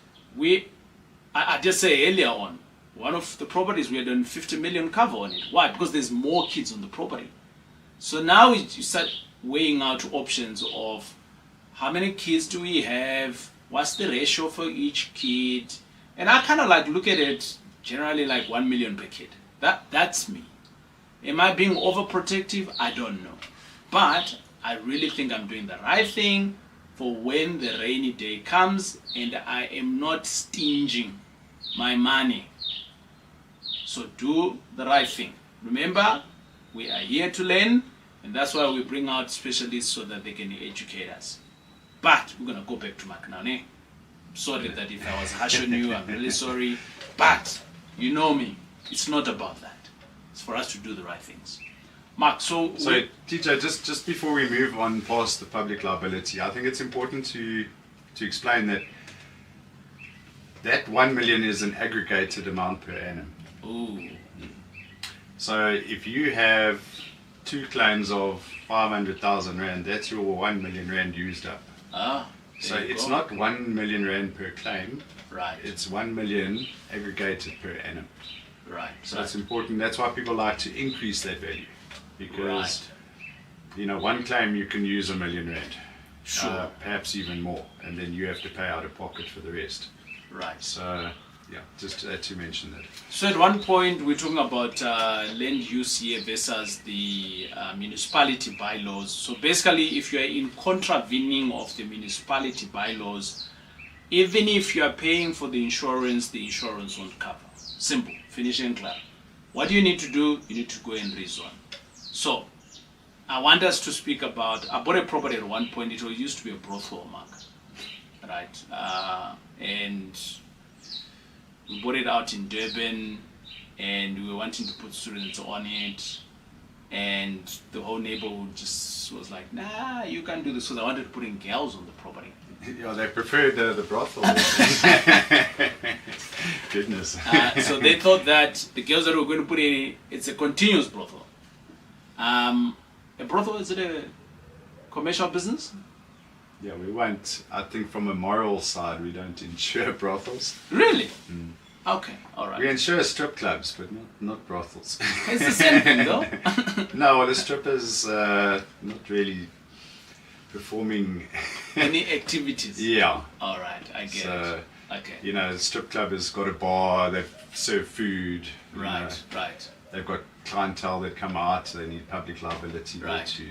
A: I just say earlier on, one of the properties we had done 50 million cover on it. Why? Because there's more kids on the property. So now you start weighing out options of how many kids do we have, what's the ratio for each kid, and I kind of like look at it generally like 1 million per kid. That's me. Am I being overprotective? I don't know. But I really think I'm doing the right thing for when the rainy day comes, and I am not stinging my money. So do the right thing. Remember, we are here to learn, and that's why we bring out specialists so that they can educate us. But we're going to go back to Marc now. Sorry that if I was harsh on you, I'm really sorry. But you know me, it's not about that. It's for us to do the right things. Marc, so
B: TJ, just before we move on past the public liability, I think it's important to explain that 1 million is an aggregated amount per annum.
A: Ooh.
B: So if you have 2 claims of 500,000 rand, that's your 1 million rand used up. So it's not 1 million rand per claim.
A: Right.
B: It's 1 million aggregated per annum.
A: Right.
B: So it's important. That's why people like to increase that value, because one claim you can use 1 million rand, perhaps even more, and then you have to pay out of pocket for the rest.
A: Right.
B: So just to mention that.
A: So at one point we're talking about land use here versus the municipality bylaws. So basically, if you are in contravening of the municipality bylaws, even if you are paying for the insurance won't cover. Simple, finish and clear. What do you need to do? You need to go and rezone. So I want us to speak about, I bought a property at one point. It used to be a brothel, Marc, right? And we bought it out in Durban, and we were wanting to put students on it, and the whole neighborhood just was like, nah, you can't do this, because I wanted to put in girls on the property.
B: Yeah, they preferred the brothel. Goodness.
A: So they thought that the girls that were going to put in, it's a continuous brothel. A brothel, is it a commercial business?
B: Yeah, we won't. I think from a moral side, we don't insure brothels.
A: Really? Okay, all right.
B: We insure strip clubs, but not brothels.
A: It's the same thing, though.
B: No, well, the strippers not really performing
A: any activities.
B: Yeah.
A: All right, I get it. Okay.
B: You know, the strip club has got a bar. They serve food.
A: Right.
B: They've got clientele that come out. They need public liability.
A: Right.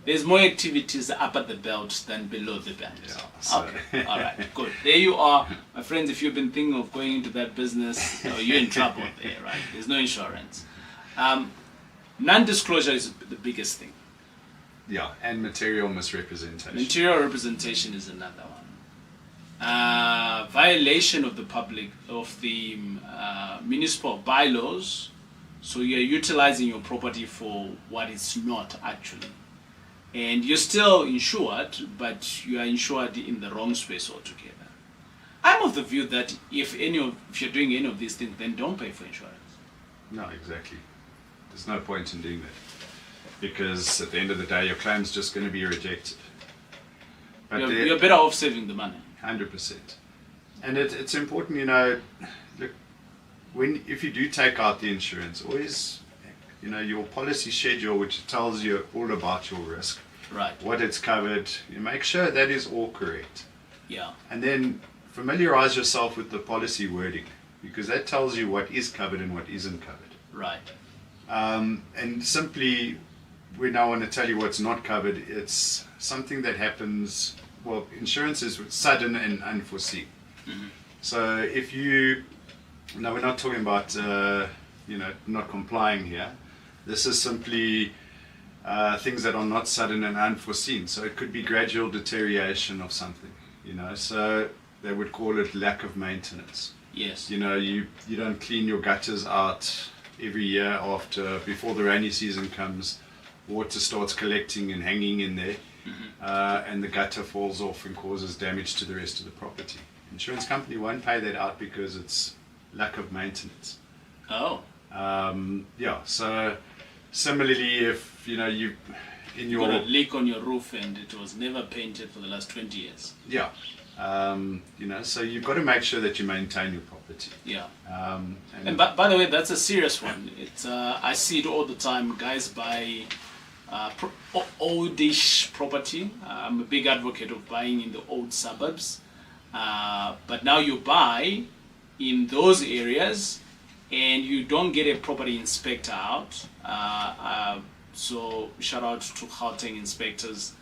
A: There's more activities up at the belt than below the belt.
B: Yeah, so.
A: Okay. All right. Good. There you are, my friends. If you've been thinking of going into that business, you're in trouble there, right? There's no insurance. Non-disclosure is the biggest thing.
B: Yeah, and material misrepresentation.
A: Material representation is another one. Violation of the municipal bylaws. So you're utilizing your property for what it's not actually. And you're still insured, but you are insured in the wrong space altogether. I'm of the view that if you're doing any of these things, then don't pay for insurance.
B: No, exactly. There's no point in doing that. Because at the end of the day, your claim's just going to be rejected. But
A: you're better off saving the money.
B: 100%. And it's important, you know, look, if you do take out the insurance, always, you know, your policy schedule, which tells you all about your risk,
A: right,
B: what it's covered, you make sure that is all correct.
A: Yeah.
B: And then familiarize yourself with the policy wording, because that tells you what is covered and what isn't covered.
A: Right.
B: And simply, when I want to tell you what's not covered, it's something that happens. Well, insurance is sudden and unforeseen. Mm-hmm. So if now we're not talking about not complying here. This is simply things that are not sudden and unforeseen. So it could be gradual deterioration of something, you know. So they would call it lack of maintenance.
A: Yes.
B: You know, you don't clean your gutters out every year before the rainy season comes. Water starts collecting and hanging in there, and the gutter falls off and causes damage to the rest of the property. Insurance company won't pay that out because it's lack of maintenance.
A: Oh.
B: Yeah. So similarly, if you've got
A: a leak on your roof and it was never painted for the last 20 years.
B: Yeah. So you've got to make sure that you maintain your property.
A: Yeah. And by the way, that's a serious one. It's I see it all the time. Guys buy oldish property. I'm a big advocate of buying in the old suburbs. But now you buy in those areas and you don't get a property inspector out. So shout out to Gauteng inspectors.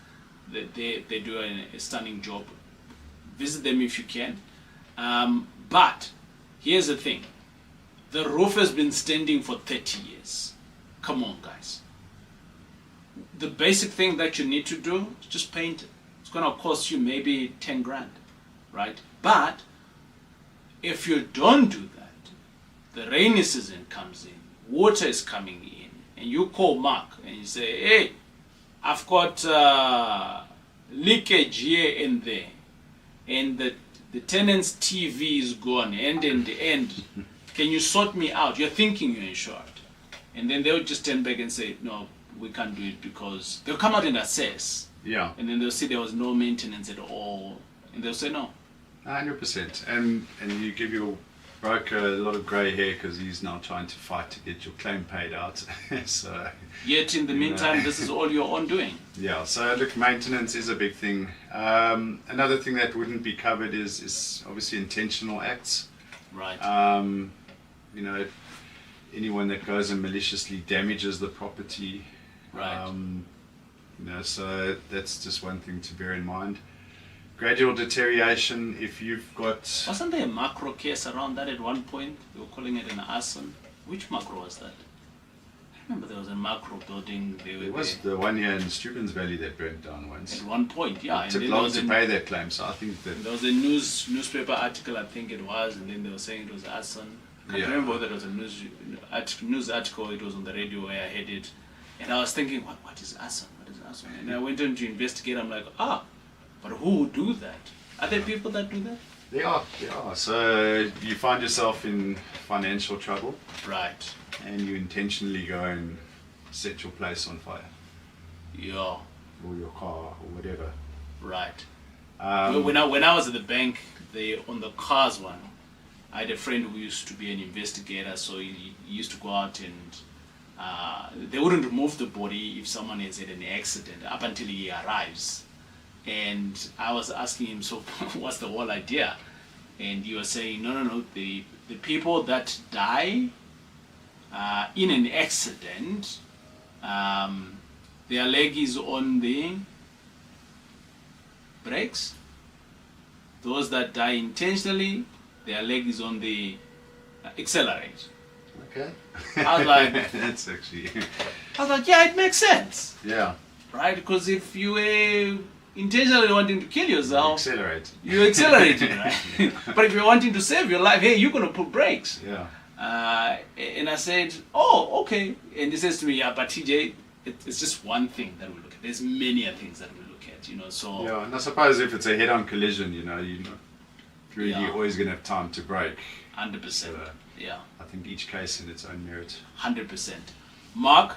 A: They do a stunning job. Visit them if you can. But here's the thing. The roof has been standing for 30 years. Come on, guys. The basic thing that you need to do is just paint it. It's going to cost you maybe 10 grand, right? But if you don't do that, the rainy season comes in, water is coming in, and you call Mark and you say, hey, I've got leakage here and there, and the tenant's TV is gone, and in the end, can you sort me out? You're thinking you're insured. And then they'll just turn back and say, no, we can't do it, because they'll come out and assess.
B: Yeah.
A: And then they'll see there was no maintenance at all, and they'll say no.
B: 100%. And you give your broker a lot of grey hair because he's now trying to fight to get your claim paid out. So.
A: Yet in the meantime, this is all your own doing.
B: Yeah. So look, maintenance is a big thing. Another thing that wouldn't be covered is obviously intentional acts.
A: Right.
B: Anyone that goes and maliciously damages the property.
A: Right.
B: So that's just one thing to bear in mind. Gradual deterioration, if you've got...
A: Wasn't there a macro case around that at one point? They were calling it an arson. Which macro was that? I remember there was a macro building.
B: There was the one here in Steuben's Valley that burnt down once.
A: At one point, yeah.
B: It took long to pay that claim, so I think that...
A: There was a newspaper article, I think it was, and then they were saying it was arson. I can't remember whether it was a news article, it was on the radio where I heard it. And I was thinking, what is arson? What is arson? And I went in to investigate, I'm like, but who would do that? Are there people that do that?
B: They are. So you find yourself in financial trouble,
A: Right.
B: and you intentionally go and set your place on fire,
A: Yeah.
B: or your car, or whatever.
A: Right.
B: Um,
A: When I was at the bank, on the cars one, I had a friend who used to be an investigator, so he used to go out and they wouldn't remove the body if someone has had an accident up until he arrives. And I was asking him, so what's the whole idea? And he was saying, no, the people that die in an accident, their leg is on the brakes. Those that die intentionally, their leg is on the accelerator.
B: okay.
A: I was like,
B: That's actually.
A: yeah, it makes sense,
B: Yeah.
A: right? Because if you were intentionally wanting to kill yourself,
B: Accelerate.
A: you're accelerating, right? But if you're wanting to save your life, hey, you're gonna put brakes.
B: Yeah.
A: And I said, oh, okay. And he says to me, yeah, but TJ, it's just one thing that we look at. There's many things that we look at, so.
B: Yeah, and I suppose if it's a head-on collision, you're not really
A: Yeah.
B: always going to have time to brake.
A: 100%. Yeah.
B: I think each case in its own merit.
A: 100%. Mark,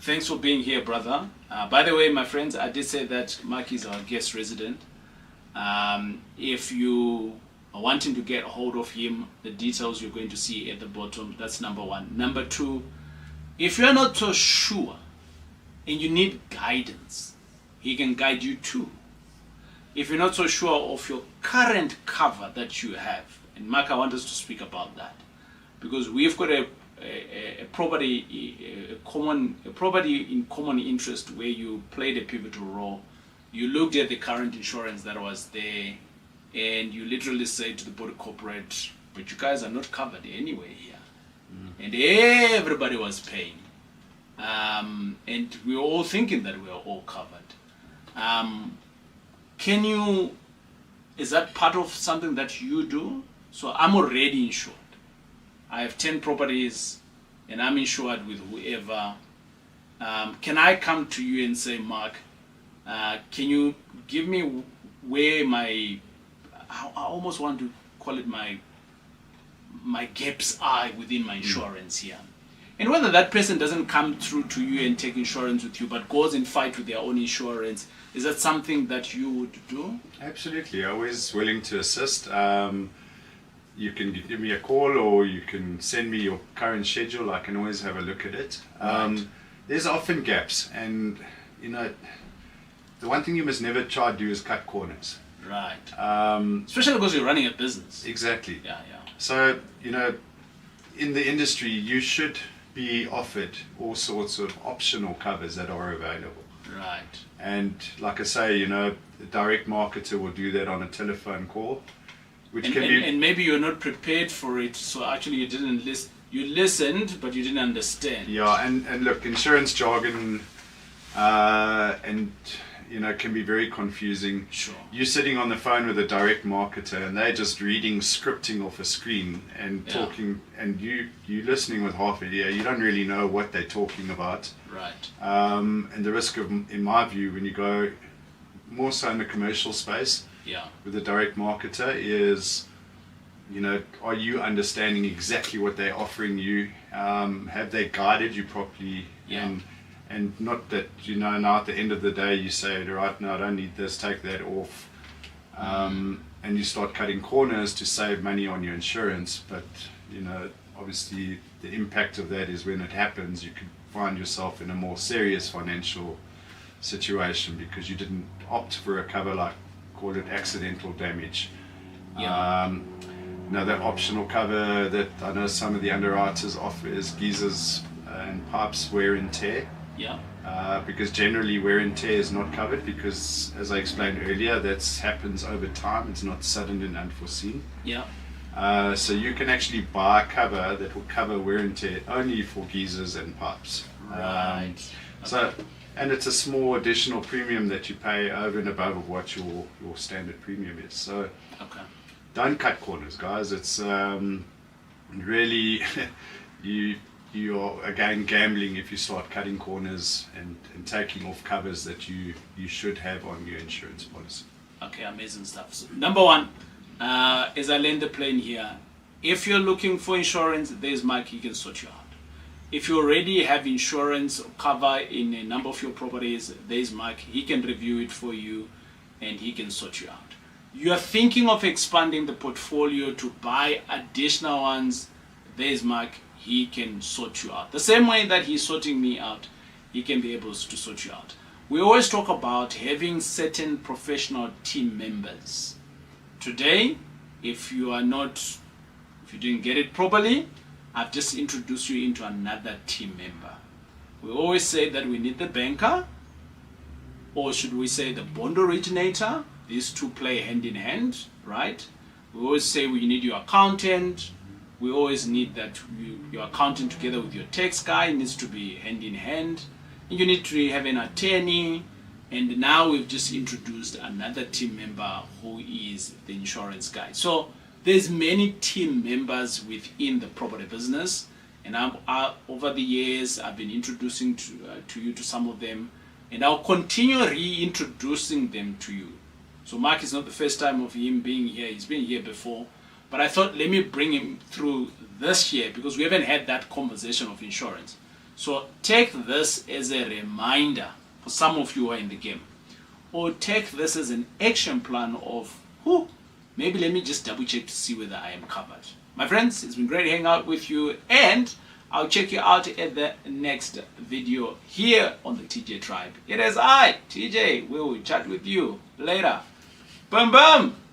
A: thanks for being here, brother. By the way, my friends, I did say that Mark is our guest resident. If you are wanting to get a hold of him, the details you're going to see at the bottom. That's number one. Number two, if you're not so sure and you need guidance, he can guide you too. If you're not so sure of your current cover that you have, and Mark, I want us to speak about that, because we've got a property in common interest where you played a pivotal role. You looked at the current insurance that was there, and you literally said to the body corporate, but you guys are not covered anyway here. And everybody was paying. And we were all thinking that we were all covered. Is that part of something that you do? So I'm already insured. I have 10 properties and I'm insured with whoever. Can I come to you and say, Mark, can you give me where I almost want to call it my gaps are within my insurance here? And whether that person doesn't come through to you and take insurance with you, but goes and fight with their own insurance, is that something that you would do?
B: Absolutely, always willing to assist. You can give me a call or you can send me your current schedule. I can always have a look at it.
A: Right.
B: There's often gaps, and the one thing you must never try to do is cut corners.
A: Right. Especially because you're running a business.
B: Exactly.
A: Yeah.
B: So, in the industry, you should be offered all sorts of optional covers that are available.
A: Right.
B: And like I say, the direct marketer will do that on a telephone call, which
A: And,
B: can
A: and,
B: be...
A: and maybe you're not prepared for it, so actually you didn't listen. You listened, but you didn't understand.
B: Yeah, and look, insurance jargon, can be very confusing.
A: Sure.
B: You're sitting on the phone with a direct marketer and they're just reading scripting off a screen and talking, and you're listening with half an ear. You don't really know what they're talking about.
A: Right.
B: And the risk of, in my view, when you go more so in the commercial space with a direct marketer is, are you understanding exactly what they're offering you? Have they guided you properly?
A: Yeah.
B: And not that, now at the end of the day you say, right, no, I don't need this, take that off. And you start cutting corners to save money on your insurance. But, obviously the impact of that is when it happens, you could find yourself in a more serious financial situation because you didn't opt for a cover like, call it accidental damage.
A: Yeah.
B: That optional cover that I know some of the underwriters offer is geysers and pipes wear and tear.
A: Yeah.
B: Because generally wear and tear is not covered because, as I explained earlier, that happens over time. It's not sudden and unforeseen.
A: Yeah.
B: So you can actually buy a cover that will cover wear and tear only for geysers and pipes.
A: Right.
B: So, and it's a small additional premium that you pay over and above of what your standard premium is. So don't cut corners, guys. It's really you are again gambling if you start cutting corners and taking off covers that you should have on your insurance policy.
A: Okay, amazing stuff. So, number one, as I land the plane here, if you're looking for insurance, there's Mark, he can sort you out. If you already have insurance cover in a number of your properties, there's Mark, he can review it for you and he can sort you out. You are thinking of expanding the portfolio to buy additional ones, there's Mark, he can sort you out. The same way that he's sorting me out, he can be able to sort you out. We always talk about having certain professional team members. Today, if you didn't get it properly, I've just introduced you into another team member. We always say that we need the banker, or should we say the bond originator. These two play hand in hand, right? We always say we need your accountant. We always need that your accountant together with your tax guy needs to be hand in hand. You need to have an attorney. And now we've just introduced another team member who is the insurance guy. So there's many team members within the property business, and over the years I've been introducing to you to some of them, and I'll continue reintroducing them to you. So Mark is not the first time of him being here. He's been here before, but I thought let me bring him through this year because we haven't had that conversation of insurance. So take this as a reminder for some of you who are in the game, or take this as an action plan of maybe let me just double check to see whether I am covered. My friends, it's been great hanging out with you, and I'll check you out at the next video here on the TJ Tribe. It is I, TJ, will chat with you later. Boom, boom.